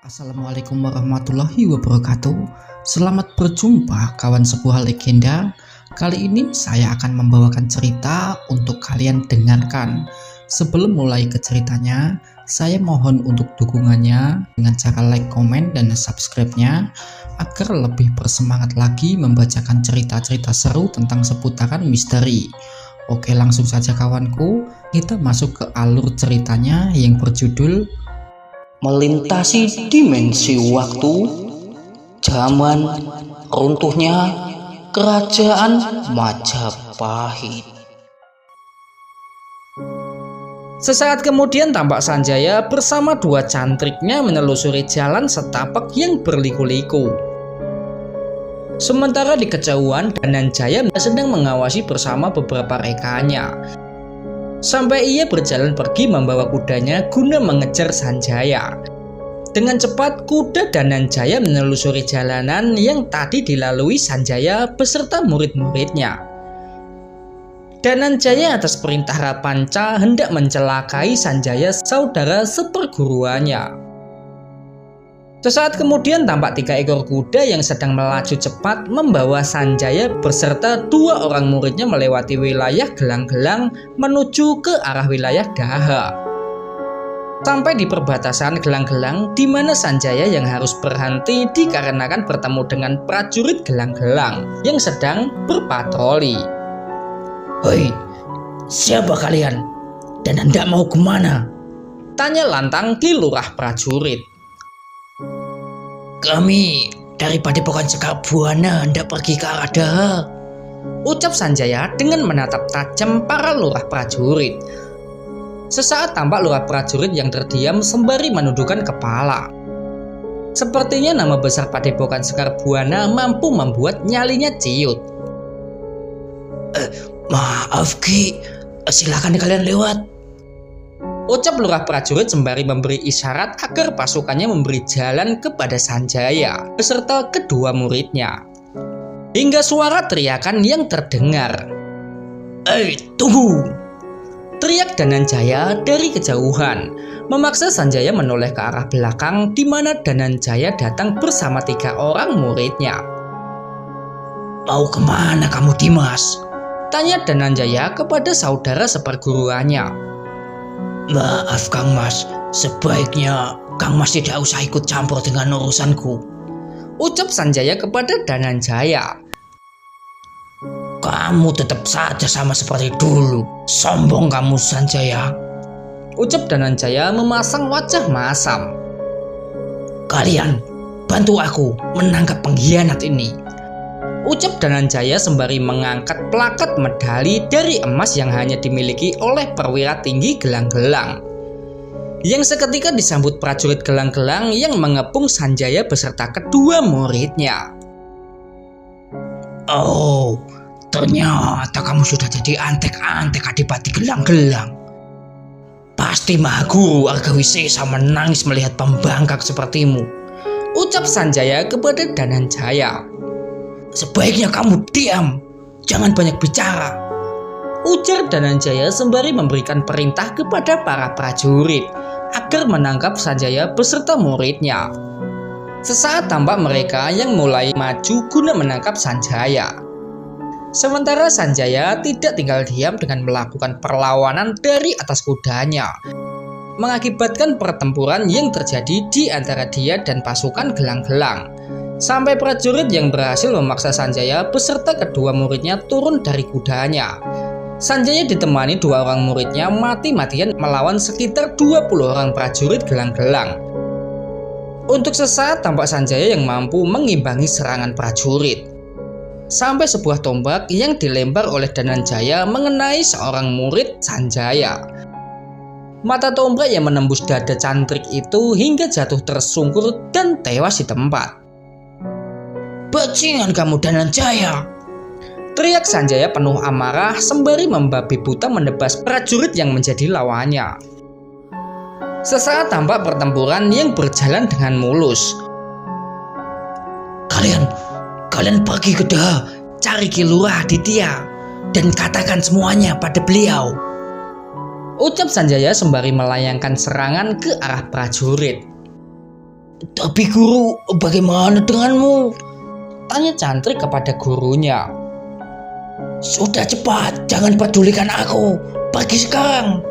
Assalamualaikum warahmatullahi wabarakatuh. Selamat berjumpa kawan sebuah legenda. Kali ini saya akan membawakan cerita untuk kalian dengarkan. Sebelum mulai ke ceritanya, saya mohon untuk dukungannya dengan cara like, komen, dan subscribe-nya agar lebih bersemangat lagi membacakan cerita-cerita seru tentang seputaran misteri. Oke, langsung saja kawanku, kita masuk ke alur ceritanya yang berjudul Melintasi dimensi waktu, zaman runtuhnya kerajaan Majapahit. Sesaat kemudian tampak Sanjaya bersama dua cantriknya menelusuri jalan setapak yang berliku-liku. Sementara di kejauhan Dananjaya sedang mengawasi bersama beberapa rekannya. Sampai ia berjalan pergi membawa kudanya guna mengejar Sanjaya. Dengan cepat kuda Dananjaya menelusuri jalanan yang tadi dilalui Sanjaya beserta murid-muridnya. Dananjaya atas perintah Rapanca hendak mencelakai Sanjaya, saudara seperguruannya. Sesaat kemudian tampak 3 ekor kuda yang sedang melaju cepat membawa Sanjaya beserta 2 orang muridnya melewati wilayah Gelang-Gelang menuju ke arah wilayah Daha. Sampai di perbatasan Gelang-Gelang di mana Sanjaya yang harus berhenti dikarenakan bertemu dengan prajurit Gelang-Gelang yang sedang berpatroli. Hei, siapa kalian? Dan hendak mau kemana? Tanya lantang di lurah prajurit. Kami dari Padepokan Sekar Buana hendak pergi ke arah Daha, ucap Sanjaya dengan menatap tajam para lurah prajurit. Sesaat tampak lurah prajurit yang terdiam sembari menundukkan kepala. Sepertinya nama besar Padepokan Sekar Buana mampu membuat nyalinya ciut. Maaf Ki, silakan kalian lewat, ucap lurah prajurit sembari memberi isyarat agar pasukannya memberi jalan kepada Sanjaya beserta kedua muridnya. Hingga suara teriakan yang terdengar. Tunggu! Teriak Dananjaya dari kejauhan, memaksa Sanjaya menoleh ke arah belakang di mana Dananjaya datang bersama 3 orang muridnya. Mau kemana kamu, Dimas? Tanya Dananjaya kepada saudara seperguruannya. Maaf Kang Mas, sebaiknya Kang Mas tidak usah ikut campur dengan urusanku, ucap Sanjaya kepada Dananjaya. Kamu tetap saja sama seperti dulu, sombong kamu Sanjaya, ucap Dananjaya memasang wajah masam. Kalian bantu aku menangkap pengkhianat ini, ucap Dananjaya sembari mengangkat plakat medali dari emas yang hanya dimiliki oleh perwira tinggi Gelang-Gelang, yang seketika disambut prajurit Gelang-Gelang yang mengepung Sanjaya beserta kedua muridnya. Oh, ternyata kamu sudah jadi antek-antek Adipati Gelang-Gelang. Pasti Maha Guru Argawisesa menangis melihat pembangkang sepertimu, ucap Sanjaya kepada Dananjaya. Sebaiknya kamu diam, jangan banyak bicara, ujar Dananjaya sembari memberikan perintah kepada para prajurit agar menangkap Sanjaya beserta muridnya. Sesaat tampak mereka yang mulai maju guna menangkap Sanjaya. Sementara Sanjaya tidak tinggal diam dengan melakukan perlawanan dari atas kudanya, mengakibatkan pertempuran yang terjadi di antara dia dan pasukan Gelang-Gelang. Sampai prajurit yang berhasil memaksa Sanjaya beserta kedua muridnya turun dari kudanya. Sanjaya ditemani 2 orang muridnya mati-matian melawan sekitar 20 orang prajurit Gelang-Gelang. Untuk sesaat tampak Sanjaya yang mampu mengimbangi serangan prajurit. Sampai sebuah tombak yang dilempar oleh Dananjaya mengenai seorang murid Sanjaya. Mata tombak yang menembus dada cantrik itu hingga jatuh tersungkur dan tewas di tempat. Bajingan kamu Dananjaya, teriak Sanjaya penuh amarah sembari membabi buta menebas prajurit yang menjadi lawannya. Sesaat tampak pertempuran yang berjalan dengan mulus. Kalian pergi ke Daha, cari Ki Lurah Aditya dan katakan semuanya pada beliau, ucap Sanjaya sembari melayangkan serangan ke arah prajurit. Tapi guru, bagaimana denganmu? Tanya Cantrik kepada gurunya. Sudah cepat, jangan pedulikan aku. Pergi sekarang.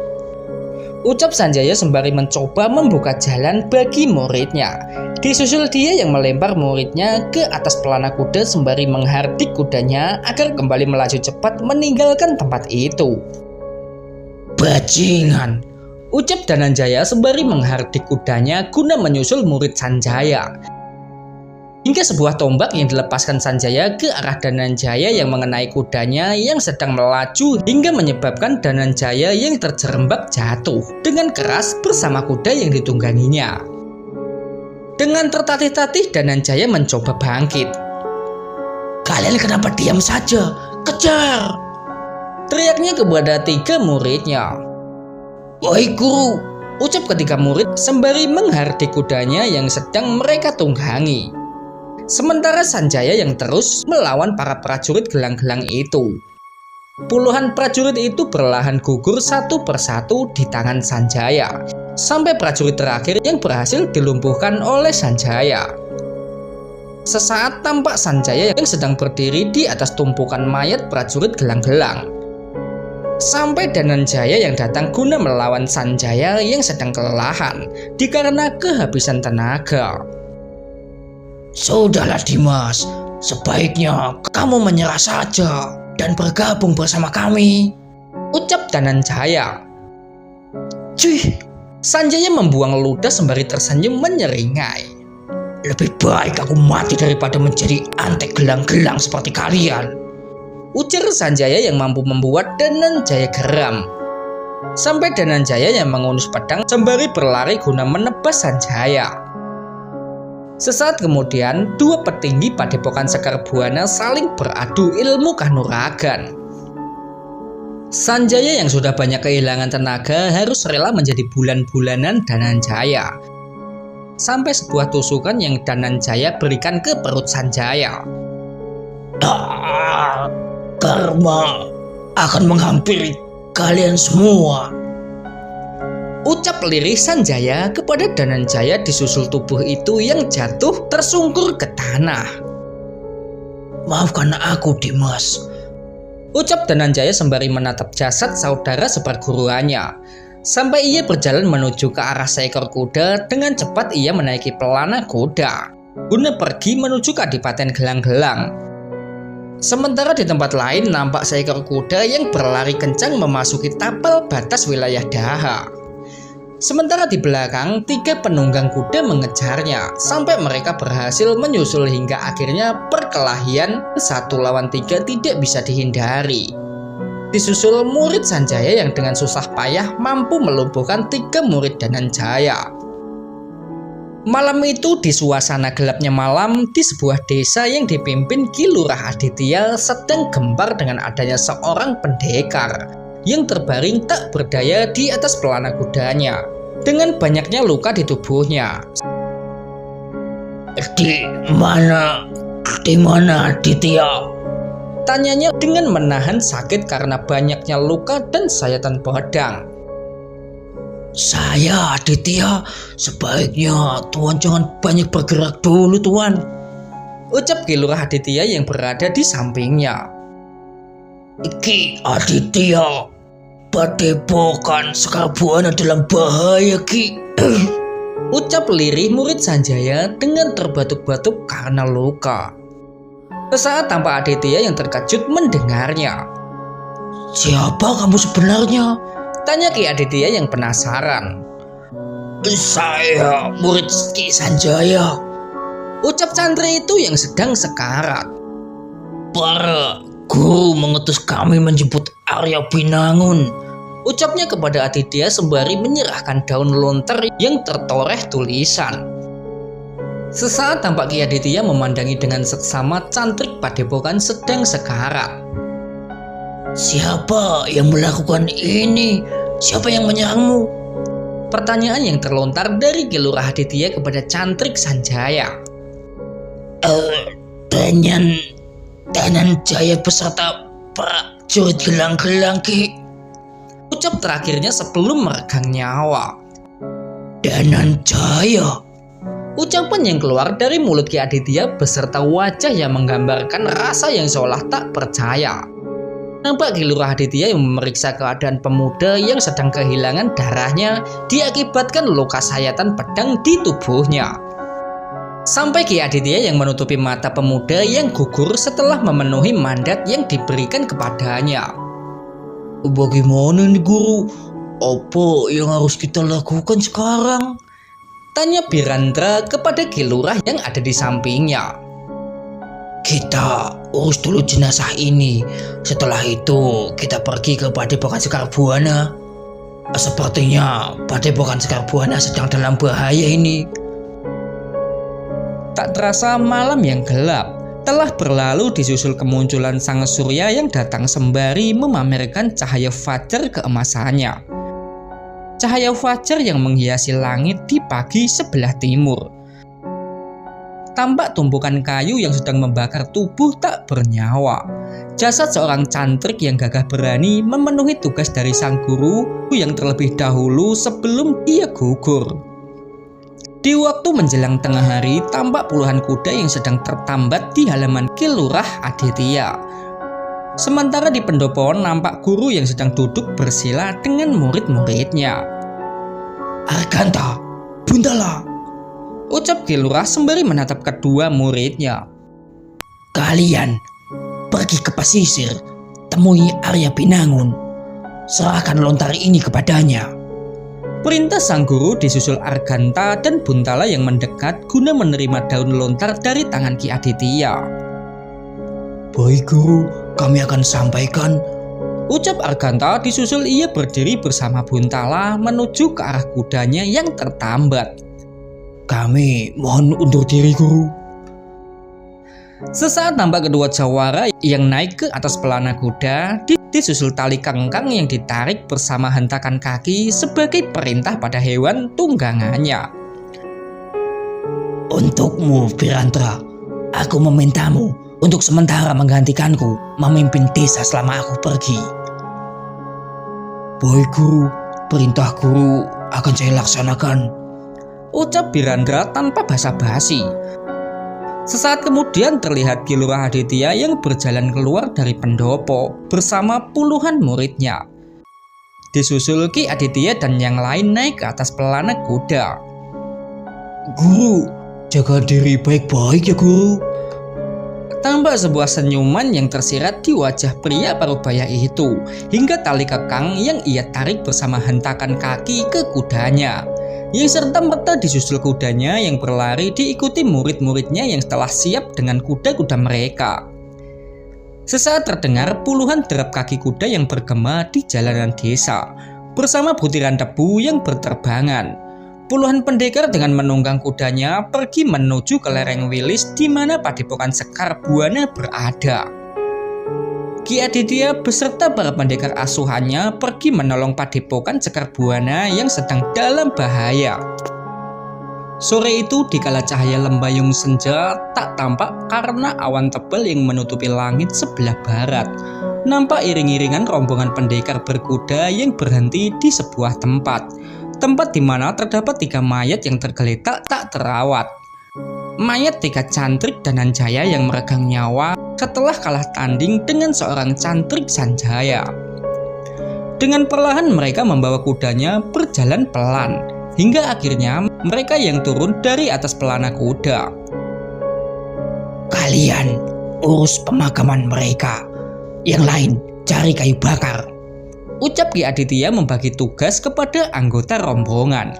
Ucap Sanjaya sembari mencoba membuka jalan bagi muridnya. Disusul dia yang melempar muridnya ke atas pelana kuda sembari menghardik kudanya agar kembali melaju cepat meninggalkan tempat itu. Bajingan, ucap Dananjaya sembari menghardik kudanya guna menyusul murid Sanjaya. Hingga sebuah tombak yang dilepaskan Sanjaya ke arah Dananjaya yang mengenai kudanya yang sedang melaju hingga menyebabkan Dananjaya yang terjerembab jatuh dengan keras bersama kuda yang ditungganginya. Dengan tertatih-tatih Dananjaya mencoba bangkit. Kalian kenapa diam saja? Kejar! Teriaknya kepada 3 muridnya. Wahai guru, ucap ketiga murid sembari menghardik kudanya yang sedang mereka tunggangi. Sementara Sanjaya yang terus melawan para prajurit gelang-gelang itu. Puluhan prajurit itu perlahan gugur satu persatu di tangan Sanjaya, sampai prajurit terakhir yang berhasil dilumpuhkan oleh Sanjaya. Sesaat tampak Sanjaya yang sedang berdiri di atas tumpukan mayat prajurit gelang-gelang. Sampai Dananjaya yang datang guna melawan Sanjaya yang sedang kelelahan dikarenakan kehabisan tenaga. Sudahlah Dimas, sebaiknya kamu menyerah saja dan bergabung bersama kami, ucap Dananjaya. Cuy, Sanjaya membuang ludah sembari tersenyum menyeringai. Lebih baik aku mati daripada menjadi antek gelang-gelang seperti kalian, ujar Sanjaya yang mampu membuat Dananjaya geram. Sampai Dananjaya yang mengunus pedang sembari berlari guna menebas Sanjaya. Sesaat kemudian, 2 petinggi Padepokan Sekar Buana saling beradu ilmu kanuragan. Sanjaya yang sudah banyak kehilangan tenaga harus rela menjadi bulan-bulanan Dananjaya. Sampai sebuah tusukan yang Dananjaya berikan ke perut Sanjaya. Karma akan menghampiri kalian semua, ucap lirih Sanjaya kepada Dananjaya disusul tubuh itu yang jatuh tersungkur ke tanah. Maafkan aku Dimas, ucap Dananjaya sembari menatap jasad saudara seperguruannya. Sampai ia berjalan menuju ke arah seekor kuda, dengan cepat ia menaiki pelana kuda guna pergi menuju Kadipaten Gelang-Gelang. Sementara di tempat lain nampak seekor kuda yang berlari kencang memasuki tapal batas wilayah Daha. Sementara di belakang 3 penunggang kuda mengejarnya sampai mereka berhasil menyusul hingga akhirnya perkelahian 1 lawan 3 tidak bisa dihindari. Disusul murid Sanjaya yang dengan susah payah mampu melumpuhkan 3 murid Dananjaya. Malam itu di suasana gelapnya malam di sebuah desa yang dipimpin Ki Lurah Aditya sedang gempar dengan adanya seorang pendekar yang terbaring tak berdaya di atas pelana kudanya dengan banyaknya luka di tubuhnya. Di mana Aditya? Tanyanya dengan menahan sakit karena banyaknya luka dan sayatan pedang. Saya Aditya, sebaiknya Tuan jangan banyak bergerak dulu Tuan, ucap Ki Lurah Aditya yang berada di sampingnya. Ki Aditya, Padepokan Sekar Buana dalam bahaya Ki, ucap lirih murid Sanjaya dengan terbatuk-batuk karena luka. Sesaat tampak Aditya yang terkejut mendengarnya. Siapa kamu sebenarnya? Tanya Ki Aditya yang penasaran. Saya murid Ki Sanjaya, ucap santri itu yang sedang sekarat. Para guru mengutus kami menjemput Arya Binangun, ucapnya kepada Aditya sembari menyerahkan daun lontar yang tertoreh tulisan. Sesaat tampak Ki Aditya memandangi dengan seksama cantrik Padepokan sedang sekarat. Siapa yang melakukan ini? Siapa yang menyerangmu? Pertanyaan yang terlontar dari Ki Lurah Aditya kepada cantrik Sanjaya. Dananjaya beserta prajurit gelang-gelang Ki, ucap terakhirnya sebelum meregang nyawa. Dananjaya, Ucapan yang keluar dari mulut Ki Aditya beserta wajah yang menggambarkan rasa yang seolah tak percaya. Nampak Ki Lurah Aditya yang memeriksa keadaan pemuda yang sedang kehilangan darahnya diakibatkan luka sayatan pedang di tubuhnya. Sampai Ki Aditya yang menutupi mata pemuda yang gugur setelah memenuhi mandat yang diberikan kepadanya. Bagaimana nih guru? Apa yang harus kita lakukan sekarang? Tanya Birandra kepada Ki Lurah yang ada di sampingnya. Kita urus dulu jenazah ini. Setelah itu kita pergi ke Padepokan Sekar Buana. Sepertinya Padepokan Sekar Buana sedang dalam bahaya ini. Tak terasa malam yang gelap telah berlalu disusul kemunculan sang surya yang datang sembari memamerkan cahaya fajar keemasannya. Cahaya fajar yang menghiasi langit di pagi sebelah timur. Tampak tumpukan kayu yang sedang membakar tubuh tak bernyawa. Jasad seorang cantrik yang gagah berani memenuhi tugas dari sang guru yang terlebih dahulu sebelum dia gugur. Di waktu menjelang tengah hari, tampak puluhan kuda yang sedang tertambat di halaman Ki Lurah Aditya. Sementara di pendopo nampak guru yang sedang duduk bersila dengan murid-muridnya. Arganta, Buntala, ucap Ki Lurah sembari menatap kedua muridnya. Kalian pergi ke pesisir, temui Arya Binangun. Serahkan lontar ini kepadanya. Perintah sang guru disusul Arganta dan Buntala yang mendekat guna menerima daun lontar dari tangan Ki Aditya. Baik guru, kami akan sampaikan, ucap Arganta disusul ia berdiri bersama Buntala menuju ke arah kudanya yang tertambat. Kami mohon undur diri guru. Sesaat tampak kedua jawara yang naik ke atas pelana kuda disusul tali kengkang yang ditarik bersama hentakan kaki sebagai perintah pada hewan tunggangannya. Untukmu Birandra, aku memintamu untuk sementara menggantikanku memimpin desa selama aku pergi. Baik guru, perintah guru akan saya laksanakan, ucap Birandra tanpa basa-basi. Sesaat kemudian terlihat Ki Lurah Aditya yang berjalan keluar dari pendopo bersama puluhan muridnya. Disusul Ki Aditya dan yang lain naik ke atas pelana kuda. Guru, jaga diri baik-baik ya guru. Tampak sebuah senyuman yang tersirat di wajah pria parubaya itu, hingga tali kekang yang ia tarik bersama hentakan kaki ke kudanya. Yang serta-merta disusul kudanya yang berlari diikuti murid-muridnya yang telah siap dengan kuda-kuda mereka. Sesaat terdengar puluhan derap kaki kuda yang bergema di jalanan desa, bersama butiran debu yang berterbangan. Puluhan pendekar dengan menunggang kudanya pergi menuju ke lereng Wilis di mana Padepokan Sekar Buana berada. Ki Aditya beserta para pendekar asuhannya pergi menolong Padepokan Sekar Buana yang sedang dalam bahaya. Sore itu dikala cahaya lembayung senja tak tampak karena awan tebal yang menutupi langit sebelah barat. Nampak iring-iringan rombongan pendekar berkuda yang berhenti di sebuah tempat di mana terdapat 3 mayat yang tergeletak tak terawat. Mayat 3 cantrik Dananjaya yang meregang nyawa setelah kalah tanding dengan seorang cantrik Sanjaya. Dengan perlahan mereka membawa kudanya berjalan pelan, hingga akhirnya mereka yang turun dari atas pelana kuda. Kalian urus pemakaman mereka, yang lain cari kayu bakar, ucap Ki Aditya membagi tugas kepada anggota rombongan.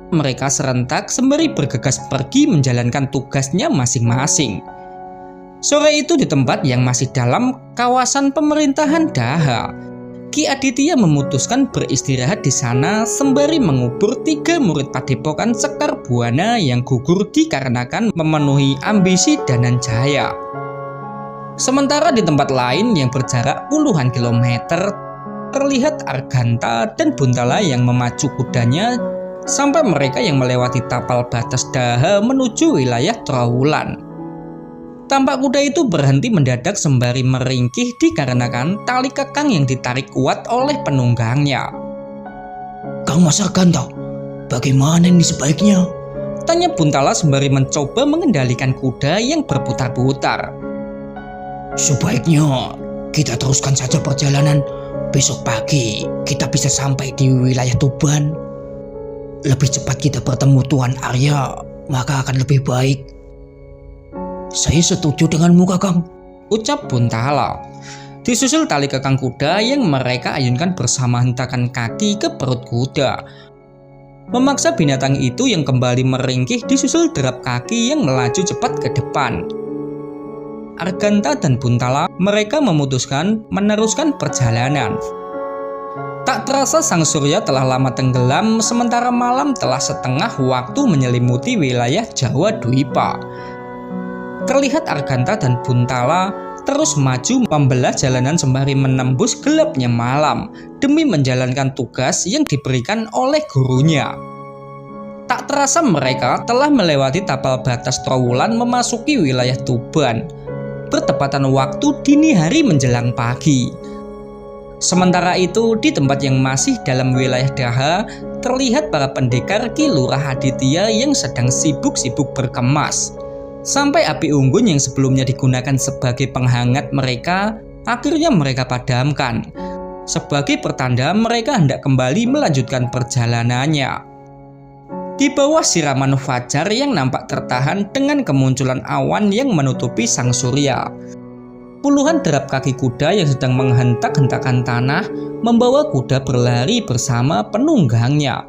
Mereka serentak sembari bergegas pergi menjalankan tugasnya masing-masing. Sore itu di tempat yang masih dalam kawasan pemerintahan Daha, Ki Aditya memutuskan beristirahat di sana sembari mengubur 3 murid Padepokan Sekar Buana yang gugur dikarenakan memenuhi ambisi Dananjaya. Sementara di tempat lain yang berjarak puluhan kilometer, terlihat Arganta dan Buntala yang memacu kudanya sampai mereka yang melewati tapal batas Daha menuju wilayah Trowulan. Tampak kuda itu berhenti mendadak sembari meringkih dikarenakan tali kekang yang ditarik kuat oleh penunggangnya. Kang Mas Arganta, bagaimana ini sebaiknya? Tanya Buntala sembari mencoba mengendalikan kuda yang berputar-putar. Sebaiknya kita teruskan saja perjalanan. Besok pagi kita bisa sampai di wilayah Tuban. Lebih cepat kita bertemu Tuan Arya, maka akan lebih baik. Saya setuju denganmu, Kakang, ucap Buntala. Disusul tali kekang kuda yang mereka ayunkan bersama hentakan kaki ke perut kuda. Memaksa binatang itu yang kembali meringkih disusul derap kaki yang melaju cepat ke depan. Arganta dan Buntala mereka memutuskan meneruskan perjalanan. Tak terasa sang surya telah lama tenggelam sementara malam telah setengah waktu menyelimuti wilayah Jawa Dwipa. Terlihat Arganta dan Buntala terus maju membelah jalanan sembari menembus gelapnya malam demi menjalankan tugas yang diberikan oleh gurunya. Tak terasa mereka telah melewati tapal batas Trowulan memasuki wilayah Tuban. Bertepatan waktu dini hari menjelang pagi. Sementara itu di tempat yang masih dalam wilayah Daha terlihat para pendekar Ki Lurah Aditya yang sedang sibuk-sibuk berkemas. Sampai api unggun yang sebelumnya digunakan sebagai penghangat mereka akhirnya mereka padamkan. Sebagai pertanda mereka hendak kembali melanjutkan perjalanannya. Di bawah siraman fajar yang nampak tertahan dengan kemunculan awan yang menutupi sang surya. Puluhan derap kaki kuda yang sedang menghentak-hentakan tanah membawa kuda berlari bersama penunggangnya.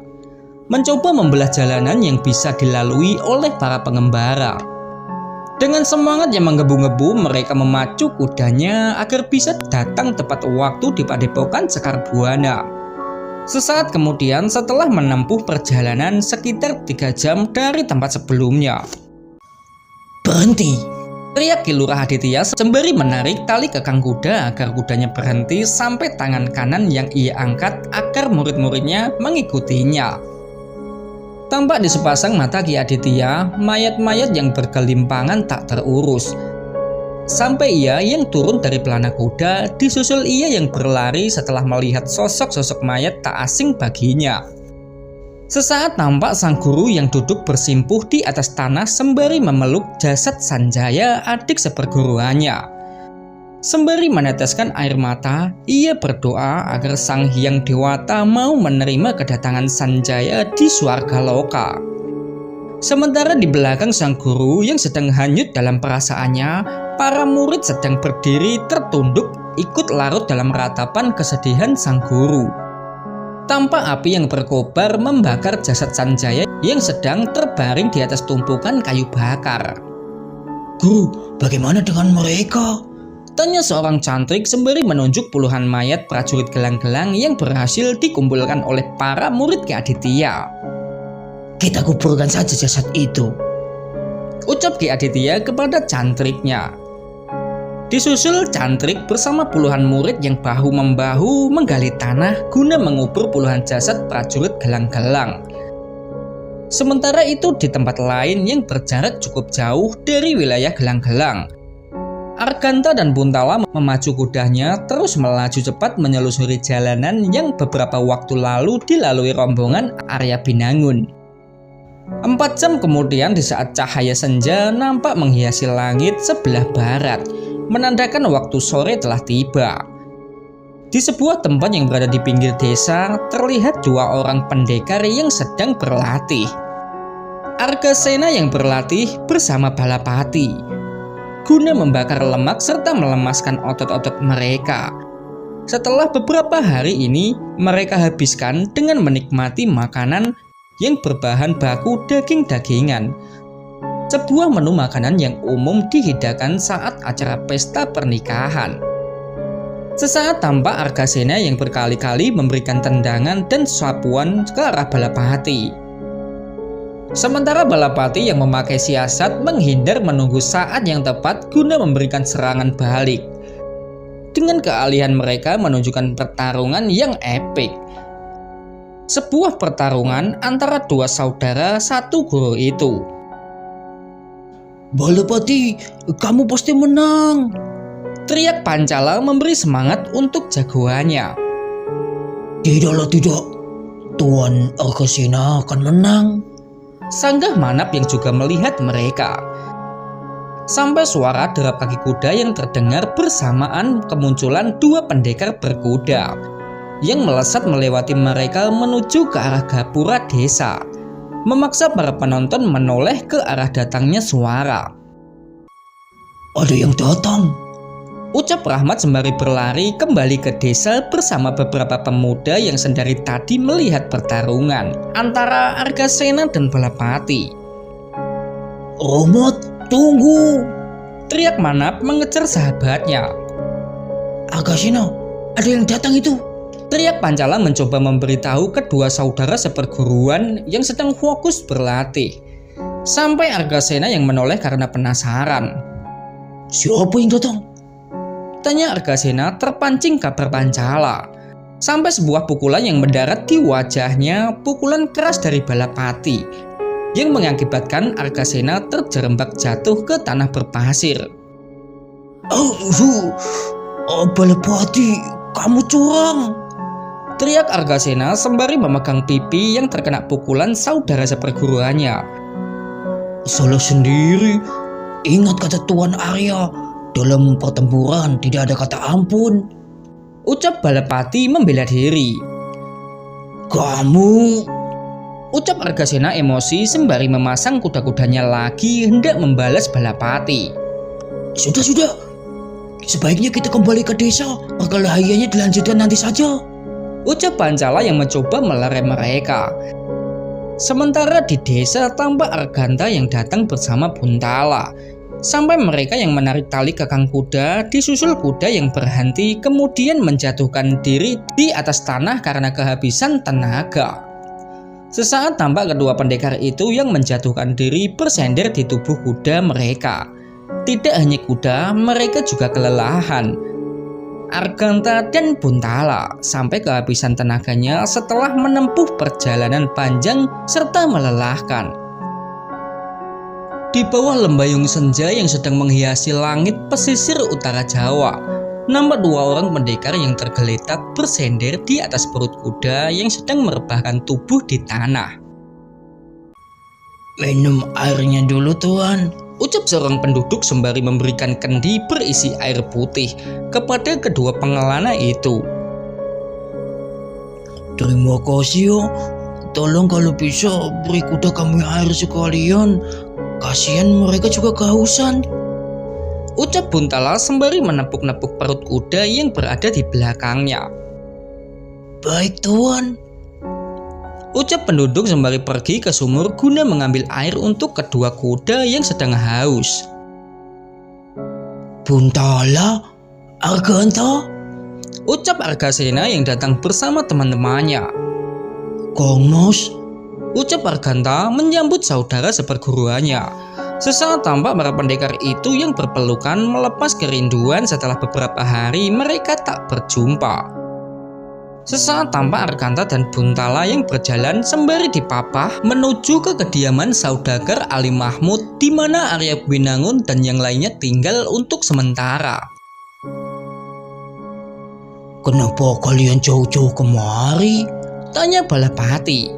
Mencoba membelah jalanan yang bisa dilalui oleh para pengembara. Dengan semangat yang menggebu-gebu mereka memacu kudanya agar bisa datang tepat waktu di Padepokan Sekar Buana. Sesaat kemudian setelah menempuh perjalanan sekitar 3 jam dari tempat sebelumnya. Berhenti, teriak Ki Lurah Aditya sembari menarik tali kekang kuda agar kudanya berhenti sampai tangan kanan yang ia angkat agar murid-muridnya mengikutinya. Tampak di sepasang mata Ki Aditya, mayat-mayat yang bergelimpangan tak terurus. Sampai ia yang turun dari pelana kuda, disusul ia yang berlari setelah melihat sosok-sosok mayat tak asing baginya. Sesaat nampak sang guru yang duduk bersimpuh di atas tanah sembari memeluk jasad Sanjaya, adik seperguruannya. Sembari meneteskan air mata, ia berdoa agar Sang Hyang Dewata mau menerima kedatangan Sanjaya di Swarga Loka. Sementara di belakang sang guru yang sedang hanyut dalam perasaannya, para murid sedang berdiri tertunduk ikut larut dalam ratapan kesedihan sang guru. Tampak api yang berkobar membakar jasad Sanjaya yang sedang terbaring di atas tumpukan kayu bakar. Guru, bagaimana dengan mereka? Tanya seorang cantrik sembari menunjuk puluhan mayat prajurit gelang-gelang yang berhasil dikumpulkan oleh para murid Ki Aditya. Kita kuburkan saja jasad itu, ucap Ki Aditya kepada cantriknya. Disusul cantrik bersama puluhan murid yang bahu-membahu menggali tanah guna mengubur puluhan jasad prajurit gelang-gelang. Sementara itu di tempat lain yang berjarak cukup jauh dari wilayah gelang-gelang, Arganta dan Buntala memacu kudanya terus melaju cepat menyelusuri jalanan yang beberapa waktu lalu dilalui rombongan Arya Binangun. 4 jam kemudian di saat cahaya senja nampak menghiasi langit sebelah barat, menandakan waktu sore telah tiba. Di sebuah tempat yang berada di pinggir desa, terlihat 2 orang pendekar yang sedang berlatih. Argasena yang berlatih bersama Balapati, guna membakar lemak serta melemaskan otot-otot mereka. Setelah beberapa hari ini, mereka habiskan dengan menikmati makanan yang berbahan baku daging-dagingan. Sebuah menu makanan yang umum dihidangkan saat acara pesta pernikahan. Sesaat tampak Argasena yang berkali-kali memberikan tendangan dan sapuan ke arah Balapati. Sementara Balapati yang memakai siasat menghindar menunggu saat yang tepat guna memberikan serangan balik. Dengan keahlian mereka menunjukkan pertarungan yang epik. Sebuah pertarungan antara 2 saudara satu guru itu. Balapati, kamu pasti menang, teriak Pancala memberi semangat untuk jagoannya. Tidaklah tidak, Tuan Argasena akan menang. sanggah Manap yang juga melihat mereka. Sampai suara derap kaki kuda yang terdengar bersamaan kemunculan dua pendekar berkuda yang melesat melewati mereka menuju ke arah gapura desa, memaksa para penonton menoleh ke arah datangnya suara. Ada yang datang, ucap Rahmat sembari berlari kembali ke desa bersama beberapa pemuda yang sendari tadi melihat pertarungan antara Argasena dan Balapati. Rahmat, tunggu! Teriak Manap mengejar sahabatnya. Argasena, ada yang datang itu. Teriak Pancala mencoba memberitahu kedua saudara seperguruan yang sedang fokus berlatih. Sampai Argasena yang menoleh karena penasaran. Siapa yang datang? Tanya Argasena terpancing kabar Pancala. Sampai sebuah pukulan yang mendarat di wajahnya, pukulan keras dari Balapati yang mengakibatkan Argasena terjerembab jatuh ke tanah berpasir. Balapati, kamu curang! Teriak Argasena sembari memegang pipi yang terkena pukulan saudara seperguruannya. Salah sendiri. Ingat kata Tuan Arya, dalam pertempuran tidak ada kata ampun. Ucap Balapati membela diri. Kamu... Ucap Argasena emosi sembari memasang kuda-kudanya lagi hendak membalas Balapati. Sudah. Sebaiknya kita kembali ke desa. Perkelahiannya dilanjutkan nanti saja. Ucap Pancala yang mencoba melerai mereka. Sementara di desa tampak Arganta yang datang bersama Buntala. Sampai mereka yang menarik tali kekang kuda disusul kuda yang berhenti kemudian menjatuhkan diri di atas tanah karena kehabisan tenaga. Sesaat tampak kedua pendekar itu yang menjatuhkan diri bersender di tubuh kuda mereka. Tidak hanya kuda, mereka juga kelelahan. Arganta dan Buntala sampai kehabisan tenaganya setelah menempuh perjalanan panjang serta melelahkan. Di bawah lembayung senja yang sedang menghiasi langit pesisir utara Jawa, nampak dua orang pendekar yang tergeletak bersender di atas perut kuda yang sedang merebahkan tubuh di tanah. Minum airnya dulu, Tuan. Ucap seorang penduduk sembari memberikan kendi berisi air putih kepada kedua pengelana itu. Terima kasih ya. Tolong kalau bisa beri kuda kami air sekalian. Kasihan mereka juga kehausan. Ucap Buntala sembari menepuk-nepuk perut kuda yang berada di belakangnya. Baik, Tuan. Ucap penduduk sembari pergi ke sumur guna mengambil air untuk kedua kuda yang sedang haus. Buntala, Arganta, ucap Argasena yang datang bersama teman-temannya. Kang Mas, ucap Arganta menyambut saudara seperguruannya. Sesaat tampak para pendekar itu yang berpelukan melepas kerinduan setelah beberapa hari mereka tak berjumpa. Sesaat tampak Arganta dan Buntala yang berjalan sembari dipapah menuju ke kediaman saudagar Ali Mahmud di mana Arya Winangun dan yang lainnya tinggal untuk sementara. Kenapa kalian jauh-jauh kemari? Tanya Balapati.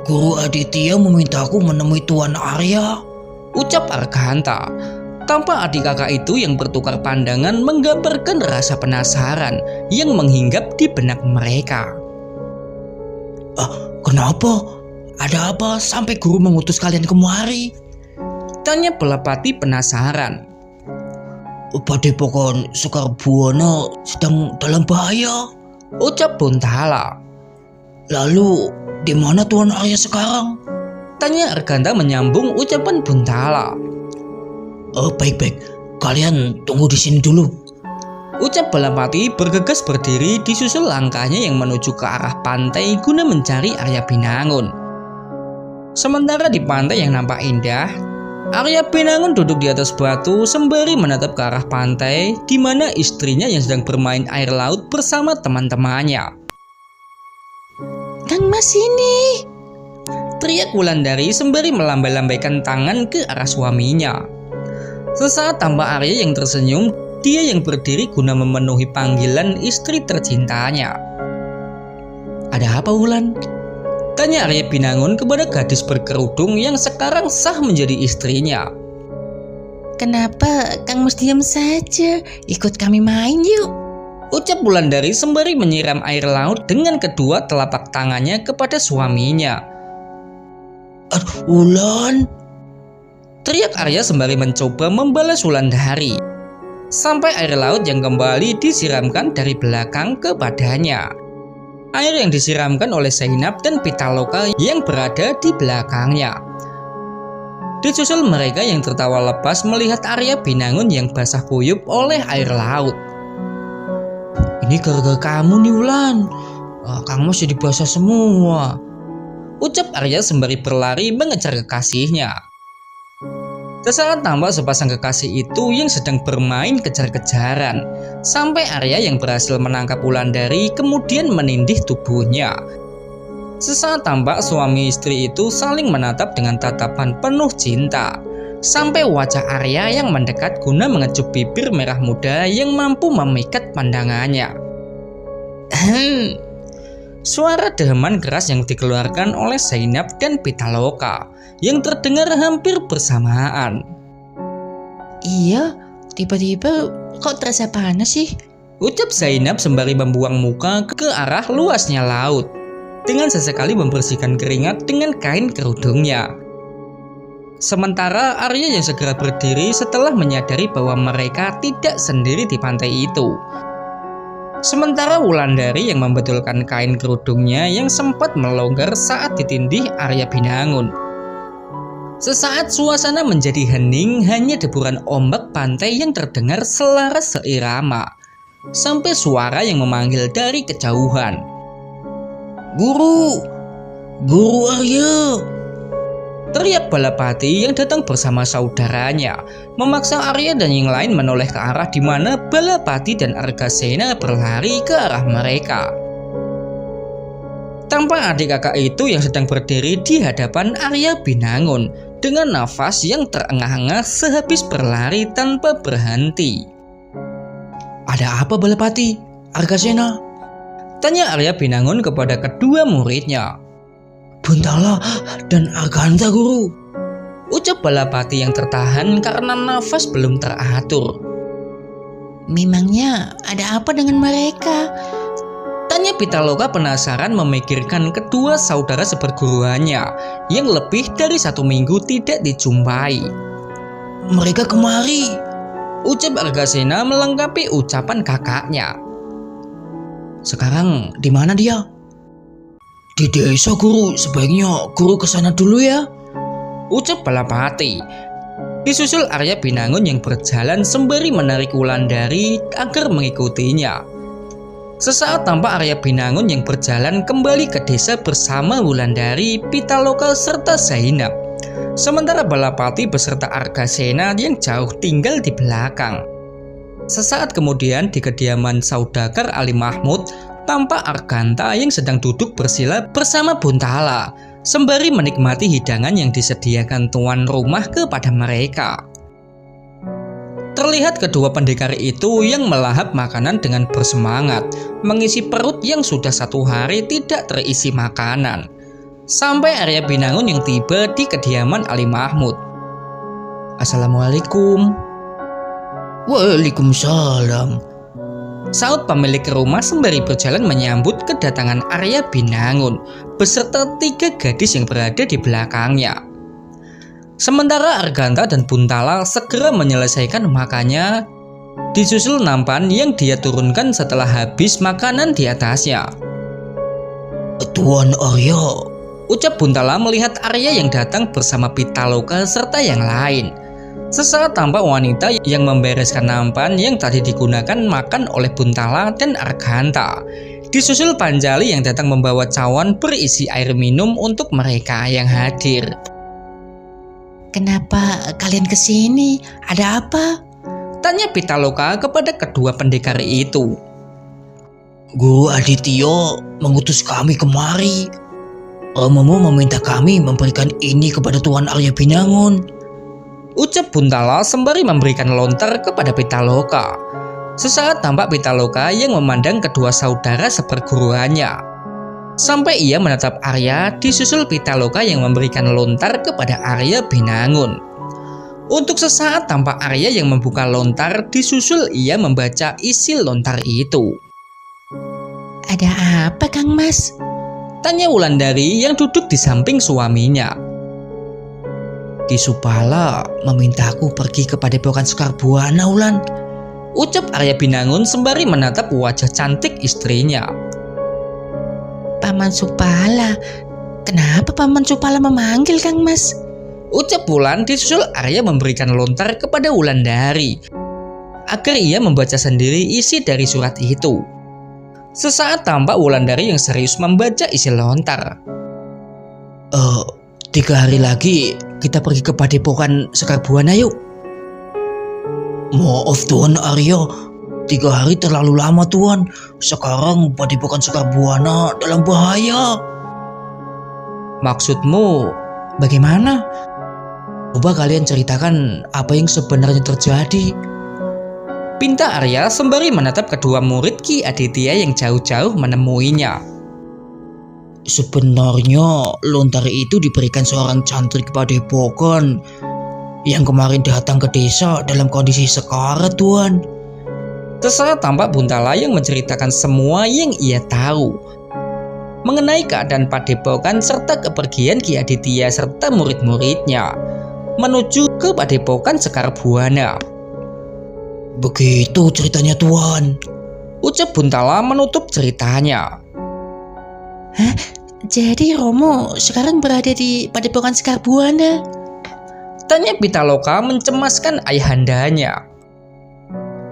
Guru Aditya memintaku menemui Tuan Arya. Ucap Arganta. Tampak adik kakak itu yang bertukar pandangan menggambarkan rasa penasaran yang menghinggap di benak mereka. Kenapa? Ada apa sampai guru mengutus kalian kemari? Tanya Balapati penasaran. Padepokan Sekarbuana sedang dalam bahaya. Ucap Buntala. Lalu di mana Tuan Arya sekarang? Tanya Arganta menyambung ucapan Buntala. Baik. Kalian tunggu di sini dulu. Ucap Balapati bergegas berdiri disusul langkahnya yang menuju ke arah pantai guna mencari Arya Binangun. Sementara di pantai yang nampak indah, Arya Binangun duduk di atas batu sembari menatap ke arah pantai di mana istrinya yang sedang bermain air laut bersama teman-temannya. "Kang Mas ini!" teriak Wulandari sembari melambai-lambaikan tangan ke arah suaminya. Sesaat tampak Arya yang tersenyum, dia yang berdiri guna memenuhi panggilan istri tercintanya. "Ada apa, Wulan?" Tanya Arya Binangun kepada gadis berkerudung yang sekarang sah menjadi istrinya. Kenapa Kang Mus diam saja? Ikut kami main yuk. Ucap Wulandari sembari menyiram air laut dengan kedua telapak tangannya kepada suaminya. Aduh, Wulan. Teriak Arya sembari mencoba membalas Wulandari. Sampai air laut yang kembali disiramkan dari belakang kepadanya. Air yang disiramkan oleh Zainab dan Pitaloka yang berada di belakangnya. Disusul mereka yang tertawa lepas melihat Arya Binangun yang basah kuyup oleh air laut. Ini gara-gara kamu nih, Wulan. Kang Mus jadi basah semua. Ucap Arya sembari berlari mengejar kekasihnya. Sesaat tampak sepasang kekasih itu yang sedang bermain kejar-kejaran. Sampai Arya yang berhasil menangkap Wulandari kemudian menindih tubuhnya. Sesaat tampak suami istri itu saling menatap dengan tatapan penuh cinta. Sampai wajah Arya yang mendekat guna mengecup bibir merah muda yang mampu memikat pandangannya. Suara deheman keras yang dikeluarkan oleh Zainab dan Pitaloka yang terdengar hampir bersamaan. Iya, tiba-tiba kok terasa panas sih? Ucap Zainab sembari membuang muka ke arah luasnya laut. Dengan sesekali membersihkan keringat dengan kain kerudungnya. Sementara Arya yang segera berdiri setelah menyadari bahwa mereka tidak sendiri di pantai itu. Sementara Wulandari yang membetulkan kain kerudungnya yang sempat melonggar saat ditindih Arya Binangun. Sesaat suasana menjadi hening, hanya deburan ombak pantai yang terdengar selaras seirama. Sampai suara yang memanggil dari kejauhan. Guru Arya. Teriak Balapati yang datang bersama saudaranya, memaksa Arya dan yang lain menoleh ke arah di mana Balapati dan Argasena berlari ke arah mereka. Tampak adik kakak itu yang sedang berdiri di hadapan Arya Binangun dengan nafas yang terengah-engah sehabis berlari tanpa berhenti. Ada apa Balapati? Argasena? Tanya Arya Binangun kepada kedua muridnya. Buntala dan Arganta, Guru. Ucap Balapati yang tertahan karena nafas belum teratur. Memangnya ada apa dengan mereka? Tanya Pitaloka penasaran memikirkan kedua saudara seperguruannya yang lebih dari 1 minggu tidak dijumpai. Mereka kemari. Ucap Argasena melengkapi ucapan kakaknya. Sekarang di mana dia? Di desa, Guru. Sebaiknya Guru ke sana dulu ya. Ucap Balapati. Disusul Arya Binangun yang berjalan sembari menarik Wulandari agar mengikutinya. Sesaat tampak Arya Binangun yang berjalan kembali ke desa bersama Wulandari, Pitaloka serta Zainab. Sementara Balapati beserta Argasena yang jauh tinggal di belakang. Sesaat kemudian di kediaman Saudagar Ali Mahmud, tampak Arganta yang sedang duduk bersila bersama Buntala, sembari menikmati hidangan yang disediakan tuan rumah kepada mereka. Terlihat kedua pendekar itu yang melahap makanan dengan bersemangat, mengisi perut yang sudah 1 hari tidak terisi makanan. Sampai Arya Binangun yang tiba di kediaman Ali Mahmud. Assalamualaikum. Waalaikumsalam. Saud pemilik rumah sembari berjalan menyambut kedatangan Arya Binangun beserta 3 gadis yang berada di belakangnya. Sementara Arganta dan Buntala segera menyelesaikan makannya, disusul nampan yang dia turunkan setelah habis makanan di atasnya. Tuan Arya. Ucap Buntala melihat Arya yang datang bersama Pitaloka serta yang lain. Sesaat tampak wanita yang membereskan nampan yang tadi digunakan makan oleh Buntala dan Arganta. Disusul Panjali yang datang membawa cawan berisi air minum untuk mereka yang hadir. Kenapa kalian kesini? Ada apa? Tanya Pitaloka kepada kedua pendekar itu. Guru Aditya mengutus kami kemari. Romomo meminta kami memberikan ini kepada Tuan Arya Binangun. Ucap Buntala sembari memberikan lontar kepada Pitaloka. Sesaat tampak Pitaloka yang memandang kedua saudara seperguruannya. Sampai ia menatap Arya, disusul Pitaloka yang memberikan lontar kepada Arya Binangun. Untuk sesaat tampak Arya yang membuka lontar, disusul ia membaca isi lontar itu. Ada apa, Kang Mas? Tanya Wulandari yang duduk di samping suaminya. Ki Supala memintaku pergi ke Padepokan Sekar Buana, Wulan. Ucap Arya Binangun sembari menatap wajah cantik istrinya. Paman Supala. Kenapa Paman Supala memanggil Kang Mas? Ucap Wulan disusul Arya memberikan lontar kepada Wulandari agar ia membaca sendiri isi dari surat itu. Sesaat tampak Wulandari yang serius membaca isi lontar. 3 hari lagi kita pergi ke Padepokan Sekar Buana yuk. Maaf Tuan Arya, 3 hari terlalu lama Tuan. Sekarang Padepokan Sekar Buana dalam bahaya. Maksudmu bagaimana? Coba kalian ceritakan apa yang sebenarnya terjadi. Pinta Arya sembari menatap kedua murid Ki Aditya yang jauh-jauh menemuinya. Sebenarnya lontar itu diberikan seorang cantrik Padepokan yang kemarin datang ke desa dalam kondisi sekarat Tuan. Sesaat tampak Buntala yang menceritakan semua yang ia tahu mengenai keadaan Padepokan serta kepergian Ki Aditya serta murid-muridnya menuju ke Padepokan Sekar Buana. Begitu ceritanya Tuan. Ucap Buntala menutup ceritanya. Hah? Jadi Romo sekarang berada di Padepokan Sekar Buana? Tanya Pitaloka mencemaskan ayahandanya.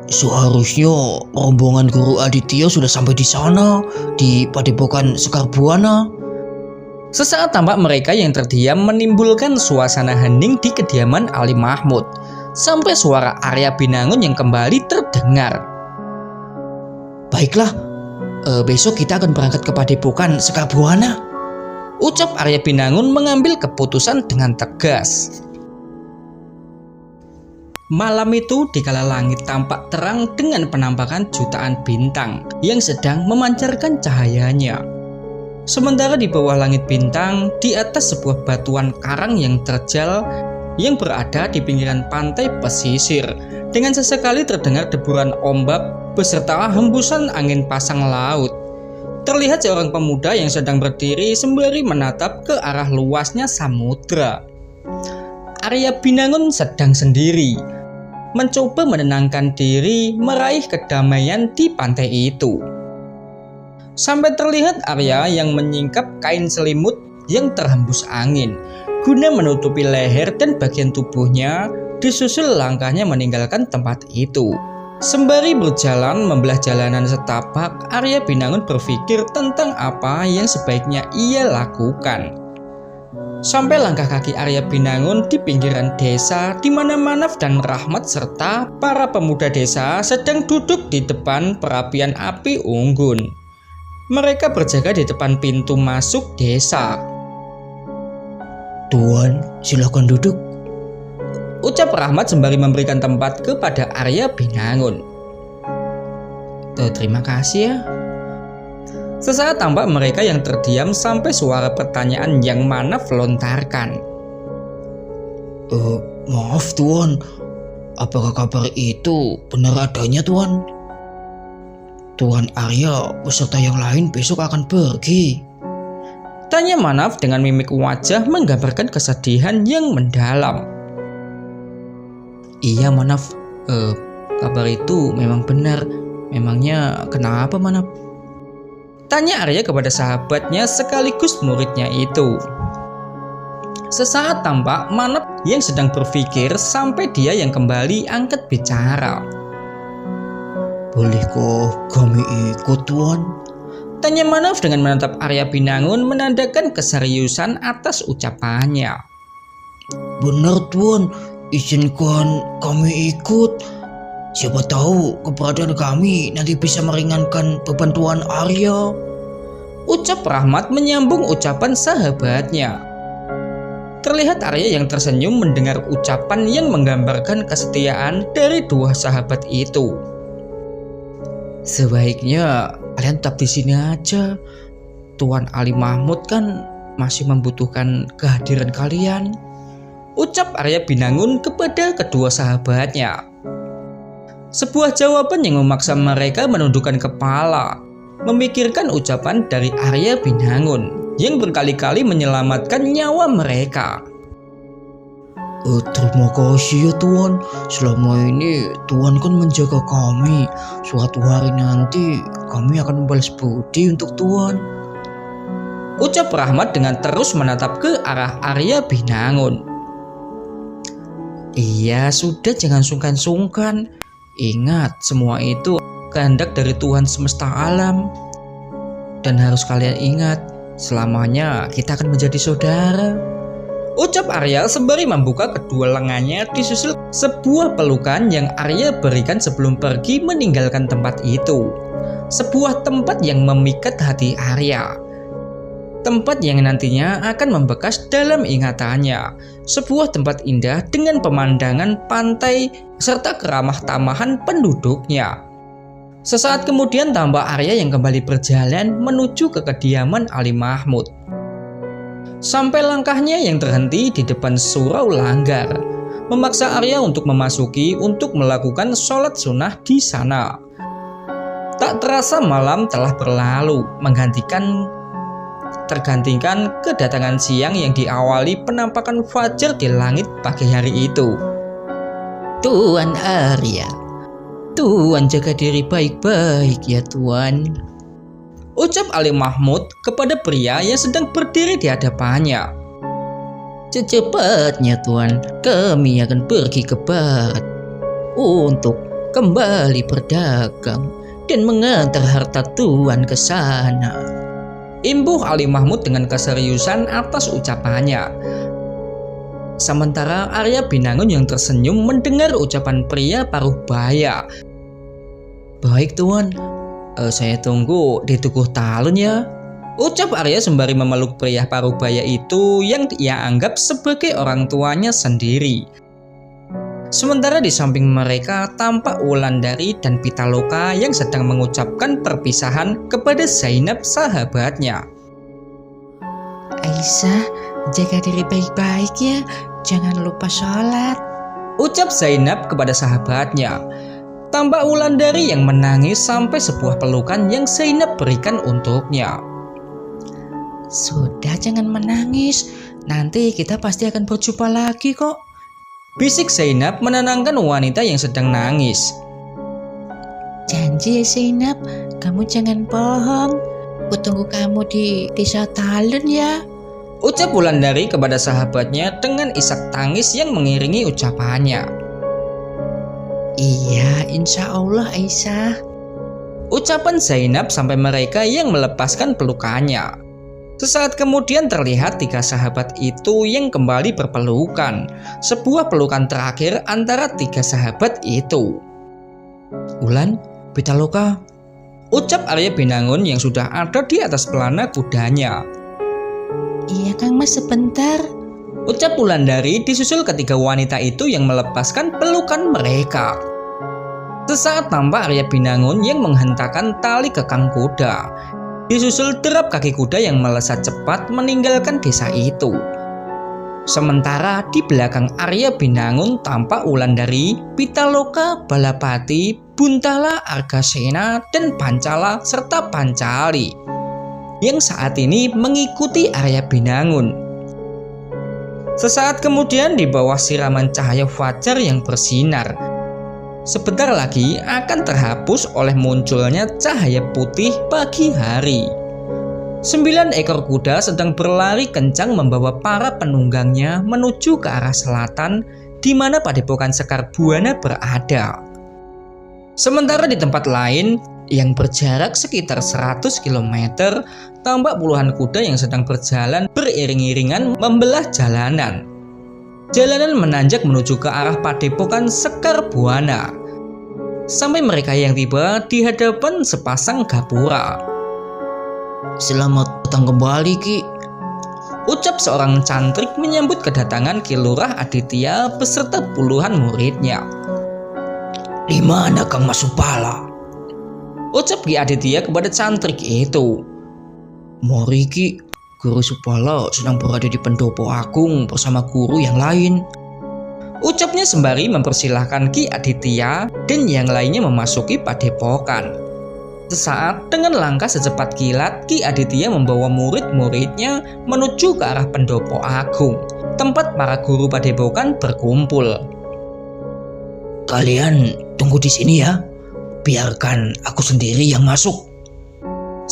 Seharusnya rombongan Guru Aditya sudah sampai di sana, di Padepokan Sekar Buana. Sesaat tampak mereka yang terdiam menimbulkan suasana hening di kediaman Ali Mahmud. Sampai suara Arya Binangun yang kembali terdengar. Baiklah, besok kita akan berangkat ke Padepokan Sekar Buana. Ucap Arya Binangun mengambil keputusan dengan tegas. Malam itu dikala langit tampak terang dengan penampakan jutaan bintang yang sedang memancarkan cahayanya. Sementara di bawah langit bintang, di atas sebuah batuan karang yang terjal yang berada di pinggiran pantai pesisir, dengan sesekali terdengar deburan ombak beserta hembusan angin pasang laut. Terlihat seorang pemuda yang sedang berdiri sembari menatap ke arah luasnya samudra. Arya Binangun sedang sendiri, mencoba menenangkan diri meraih kedamaian di pantai itu. Sampai terlihat Arya yang menyingkap kain selimut yang terhembus angin guna menutupi leher dan bagian tubuhnya, disusul langkahnya meninggalkan tempat itu. Sembari berjalan membelah jalanan setapak, Arya Binangun berpikir tentang apa yang sebaiknya ia lakukan. Sampai langkah kaki Arya Binangun di pinggiran desa, di mana Manaf dan Rahmat serta para pemuda desa sedang duduk di depan perapian api unggun. Mereka berjaga di depan pintu masuk desa. Tuan, silakan duduk. Ucap Rahmat sembari memberikan tempat kepada Arya Binangun. Terima kasih ya. Sesaat tampak mereka yang terdiam sampai suara pertanyaan yang Manaf lontarkan. Maaf Tuan, apakah kabar itu benar adanya Tuan? Tuan Arya beserta yang lain besok akan pergi. Tanya Manaf dengan mimik wajah menggambarkan kesedihan yang mendalam. Iya Manaf, kabar itu memang benar. Memangnya kenapa Manaf? Tanya Arya kepada sahabatnya sekaligus muridnya itu. Sesaat tampak Manaf yang sedang berpikir sampai dia yang kembali angkat bicara. Bolehkah kami ikut Tuan? Tanya Manaf dengan menatap Arya Binangun menandakan keseriusan atas ucapannya. Benar Tuan, izinkan kami ikut. Siapa tahu keberadaan kami nanti bisa meringankan beban Tuan Arya. Ucap Rahmat menyambung ucapan sahabatnya. Terlihat Arya yang tersenyum mendengar ucapan yang menggambarkan kesetiaan dari dua sahabat itu. Sebaiknya kalian tetap di sini aja. Tuan Ali Mahmud kan masih membutuhkan kehadiran kalian, ucap Arya Binangun kepada kedua sahabatnya. Sebuah jawaban yang memaksa mereka menundukkan kepala, memikirkan ucapan dari Arya Binangun yang berkali-kali menyelamatkan nyawa mereka. Terima kasih ya Tuan, selama ini Tuan kan menjaga kami. Suatu hari nanti kami akan membalas budi untuk Tuan, ucap Rahmat dengan terus menatap ke arah Arya Binangun. Iya, sudah, jangan sungkan-sungkan. Ingat, semua itu kehendak dari Tuhan semesta alam. Dan harus kalian ingat, selamanya kita akan menjadi saudara, ucap Arya sembari membuka kedua lengannya disusul sebuah pelukan yang Arya berikan sebelum pergi meninggalkan tempat itu. Sebuah tempat yang memikat hati Arya. Tempat yang nantinya akan membekas dalam ingatannya. Sebuah tempat indah dengan pemandangan pantai serta keramah tamahan penduduknya. Sesaat kemudian tampak Arya yang kembali berjalan menuju ke kediaman Ali Mahmud. Sampai langkahnya yang terhenti di depan surau Langgar, memaksa Arya untuk memasuki untuk melakukan sholat sunnah di sana. Tak terasa malam telah berlalu, tergantikan kedatangan siang yang diawali penampakan fajar di langit pagi hari itu. Tuan Arya, Tuan jaga diri baik-baik ya Tuan, ucap Ali Mahmud kepada pria yang sedang berdiri di hadapannya. Secepatnya Tuan, kami akan pergi ke barat untuk kembali berdagang dan mengantar harta Tuan ke sana, imbuh Ali Mahmud dengan keseriusan atas ucapannya. Sementara Arya Binangun yang tersenyum mendengar ucapan pria paruh baya. Baik Tuan, saya tunggu di Tugu Talun ya, ucap Arya sembari memeluk pria paruh baya itu yang ia anggap sebagai orang tuanya sendiri. Sementara di samping mereka tampak Wulandari dan Pitaloka yang sedang mengucapkan perpisahan kepada Zainab sahabatnya. Aisyah, jaga diri baik-baik ya, jangan lupa sholat, ucap Zainab kepada sahabatnya. Tampak Wulandari yang menangis sampai sebuah pelukan yang Zainab berikan untuknya. Sudah, jangan menangis, nanti kita pasti akan berjumpa lagi kok, bisik Zainab menenangkan wanita yang sedang nangis. Janji ya Zainab, kamu jangan bohong. Aku tunggu kamu di desa Talun ya, ucap Wulandari kepada sahabatnya dengan isak tangis yang mengiringi ucapannya. Iya, insya Allah Aisyah, ucapan Zainab sampai mereka yang melepaskan pelukannya. Sesaat kemudian terlihat tiga sahabat itu yang kembali berpelukan. Sebuah pelukan terakhir antara tiga sahabat itu. Wulan, Pitaloka, ucap Arya Binangun yang sudah ada di atas pelana kudanya. Iya Kang Mas, sebentar, ucap Wulandari disusul ketiga wanita itu yang melepaskan pelukan mereka. Sesaat tampak Arya Binangun yang menghentakkan tali kekang kuda, disusul derap kaki kuda yang melesat cepat meninggalkan desa itu. Sementara di belakang Arya Binangun tampak Wulandari, Pitaloka, Balapati, Buntala, Argasena, dan Pancala serta Pancali yang saat ini mengikuti Arya Binangun. Sesaat kemudian di bawah siraman cahaya fajar yang bersinar, sebentar lagi akan terhapus oleh munculnya cahaya putih pagi hari. 9 ekor kuda sedang berlari kencang membawa para penunggangnya menuju ke arah selatan di mana Padepokan Sekar Buana berada. Sementara di tempat lain yang berjarak sekitar 100 km, tampak puluhan kuda yang sedang berjalan beriring-iringan membelah jalanan. Jalanan menanjak menuju ke arah Padepokan Sekar Buana. Sampai mereka yang tiba di hadapan sepasang gapura. Selamat datang kembali Ki, ucap seorang cantrik menyambut kedatangan Ki Lurah Aditya beserta puluhan muridnya. Di mana Kang Mas Supala? Ucap Ki Aditya kepada cantrik itu. Mari Ki, Guru Supala sedang berada di pendopo agung bersama guru yang lain. Ucapnya sembari mempersilahkan Ki Aditya dan yang lainnya memasuki padepokan. Sesaat dengan langkah secepat kilat, Ki Aditya membawa murid-muridnya menuju ke arah pendopo agung, tempat para guru padepokan berkumpul. Kalian tunggu di sini ya, biarkan aku sendiri yang masuk.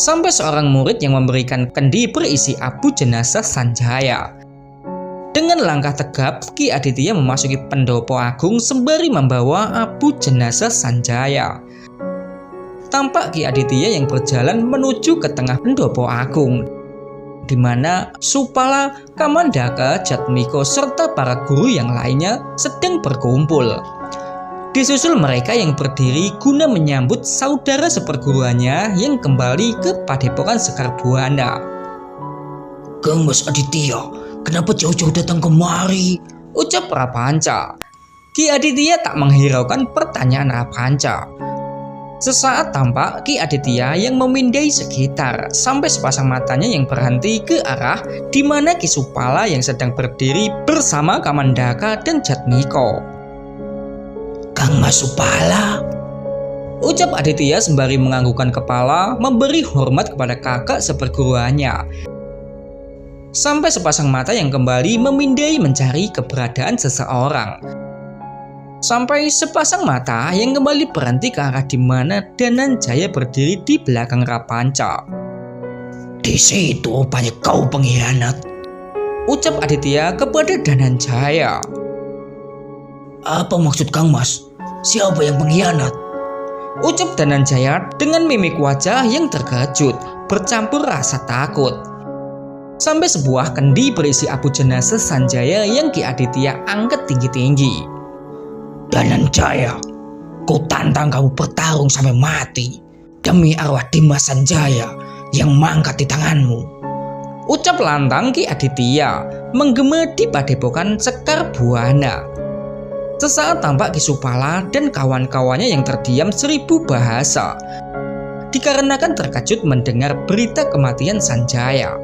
Sampai seorang murid yang memberikan kendi berisi abu jenazah Sanjaya. Dengan langkah tegap, Ki Aditya memasuki pendopo agung sembari membawa abu jenazah Sanjaya. Tampak Ki Aditya yang berjalan menuju ke tengah pendopo agung, di mana Supala, Kamandaka, Jatmiko, serta para guru yang lainnya sedang berkumpul. Disusul mereka yang berdiri guna menyambut saudara seperguruannya yang kembali ke Padepokan Sekar Buana. Kang Mas Aditya, kenapa jauh-jauh datang kemari? Ucap Rapanca. Ki Aditya tak menghiraukan pertanyaan Rapanca. Sesaat tampak Ki Aditya yang memindai sekitar sampai sepasang matanya yang berhenti ke arah di mana Ki Supala yang sedang berdiri bersama Kamandaka dan Jatmiko. Kang Mas Supala, ucap Aditya sembari menganggukkan kepala memberi hormat kepada kakak seperguruannya. Sampai sepasang mata yang kembali memindai mencari keberadaan seseorang. Sampai sepasang mata yang kembali berhenti ke arah di mana Dananjaya berdiri di belakang Rapanca. Di situ rupanya kau pengkhianat, ucap Aditya kepada Dananjaya. Apa maksud Kang Mas? Siapa yang pengkhianat? Ucap Dananjaya dengan mimik wajah yang terkejut, bercampur rasa takut. Sampai sebuah kendi berisi abu jenazah Sanjaya yang Ki Aditya angkat tinggi-tinggi. Dananjaya, ku tantang kamu bertarung sampai mati demi arwah Dimas Sanjaya yang mangkat di tanganmu. Ucap lantang Ki Aditya menggema di Padepokan Sekar Buana. Sesaat tampak Ki Supala dan kawan-kawannya yang terdiam 1000 bahasa, dikarenakan terkejut mendengar berita kematian Sanjaya.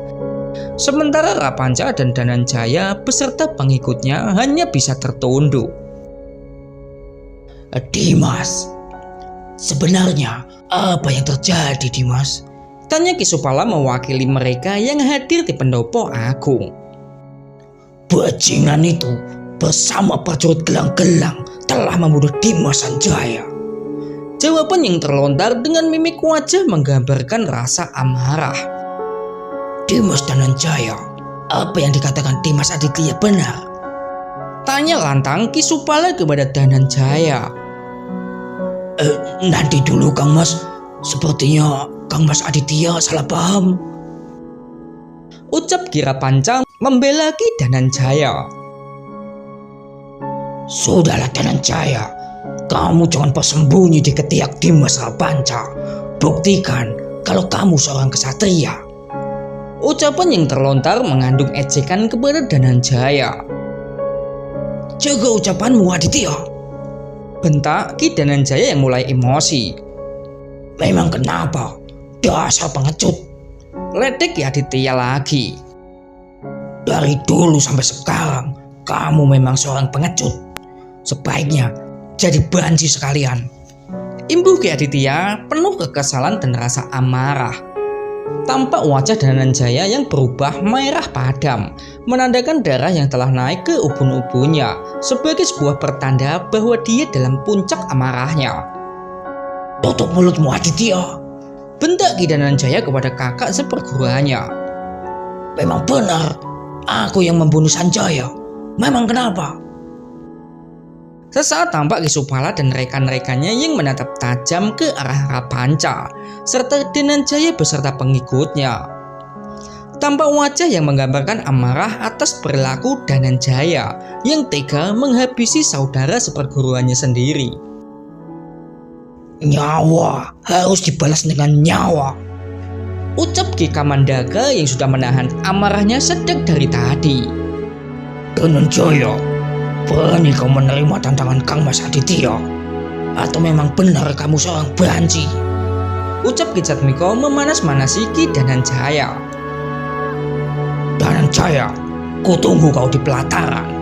Sementara Rapanca dan Dananjaya beserta pengikutnya hanya bisa tertunduk. Dimas, sebenarnya apa yang terjadi, Dimas? Tanya Ki Supala mewakili mereka yang hadir di pendopo agung. Bajingan itu bersama prajurit gelang-gelang telah membunuh Dimas Sanjaya. Jawaban yang terlontar dengan mimik wajah menggambarkan rasa amarah. Dimas Dananjaya, apa yang dikatakan Dimas Aditya benar? Tanya lantang Ki Supala kepada Dananjaya. Nanti dulu Kang Mas, sepertinya Kang Mas Aditya salah paham. Ucap Ki Rapanca membela Ki Dananjaya. Sudahlah Dananjaya, kamu jangan bersembunyi di ketiak Dimas Rapanca. Buktikan kalau kamu seorang kesatria. Ucapan yang terlontar mengandung ejekan kepada Dananjaya. Jaga ucapanmu Aditya, bentak Ki Dananjaya yang mulai emosi. Memang kenapa? Dasar pengecut, ledek Ki Aditya lagi. Dari dulu sampai sekarang kamu memang seorang pengecut. Sebaiknya jadi banci sekalian. Imbuh Ki Aditya penuh kekesalan dan rasa amarah. Tampak wajah Dananjaya yang berubah merah padam, menandakan darah yang telah naik ke ubun-ubunnya sebagai sebuah pertanda bahwa dia dalam puncak amarahnya. Tutup mulutmu Aditya, bentak Ki Dananjaya kepada kakak seperguruannya. Memang benar, aku yang membunuh Sanjaya. Memang kenapa? Sesaat tampak Ki Supala dan rekan-rekannya yang menatap tajam ke arah Rapanca serta Dananjaya beserta pengikutnya. Tampak wajah yang menggambarkan amarah atas perilaku Dananjaya yang tega menghabisi saudara seperguruannya sendiri. Nyawa harus dibalas dengan nyawa, ucap Ki Kamandaka yang sudah menahan amarahnya sejak dari tadi. Dananjaya, berani kau menerima tantangan Kang Mas Aditya? Atau memang benar kamu seorang banci? Ucap Ki Jatmiko memanas-manasi Ki Dananjaya. percaya. Ku tunggu kau di pelataran.